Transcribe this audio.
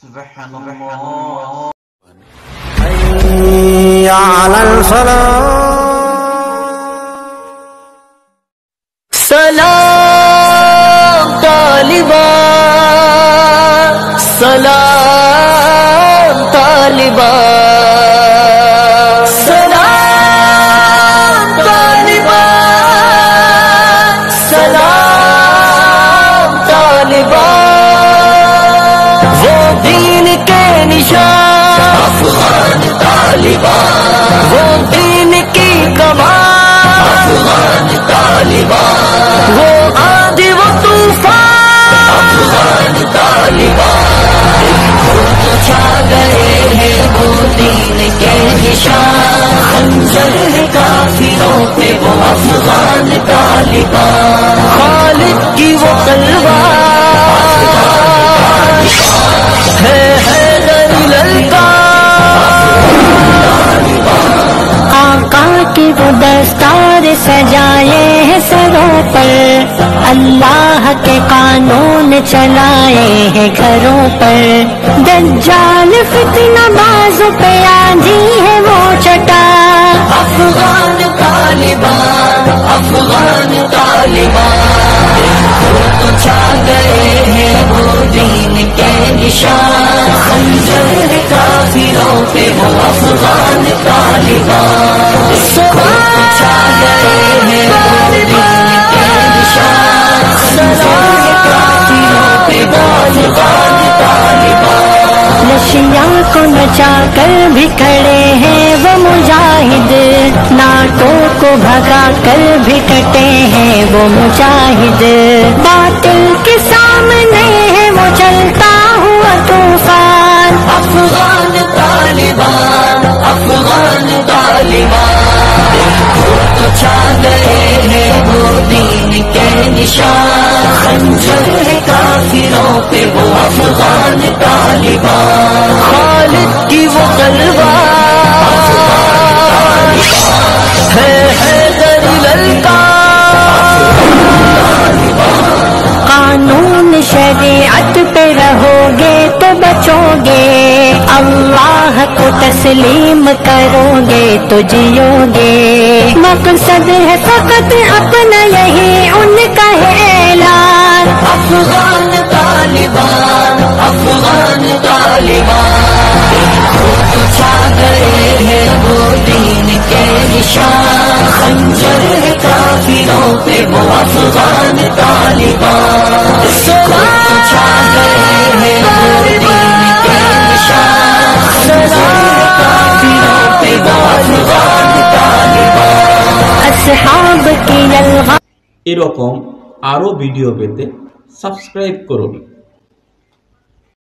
Subhanallah. Hayya 'alal falah. سلام طالبان سلام طالبان سلام طالبان سلام طالبان وہ دین کے نشان افغان طالبان وہ دین کی کمان افغان طالبان وہ آندھی وہ طوفان افغان طالبان چھا گئے ہیں وہ دین کے نشان خنجر ہے کافروں پہ وہ افغان طالبان خالد کی وہ تلوار ہے حیدر للکار آقا کی وہ دستار سجائے ہیں سروں پر اللہ کے قانون چلائے ہیں گھروں پر دجال فتنہ بازو پہ آندھی ہے وہ چٹا افغان طالبان افغان طالبان تو چھا گئے ہیں وہ دین کے نشان خنجر ہے کافروں پہ وہ افغان طالبان تو چھا گئے ہیں وہ دین کے نشان خنجر ہے کافروں پہ وہ افغان طالبان نشیاں کو نچا کر بھی کھڑے ہیں وہ مجاہد ناٹوں کو بھگا کر بھی کٹے ہیں وہ مجاہد باطل کے سامنے ہے وہ چلتا ہوا طوفان افغان طالبان افغان طالبان تو چھا گئے ہیں وہ دین کے نشان خنجر ہے کافروں پہ وہ افغان طالبان خالد کی وہ تلوار ہے حیدر للکار قانون شریعت پہ رہو گے تو بچو گے اللہ کو تسلیم کرو گے تو جیو گے مقصد ہے فقط اپنا یہی ان کا ہے اعلان افغان طالبان افغان طالبان تو چھا گئے ہیں وہ دین کے نشان خنجر ہے کافروں پہ وہ افغان طالبان تو چھا گئے ہیں وہ دین کے نشان خنجر ہے کافروں پہ وہ افغان طالبان اصحاب کی الغا এরকম আরো ভিডিও পেতে সাবস্ক্রাইব করুন।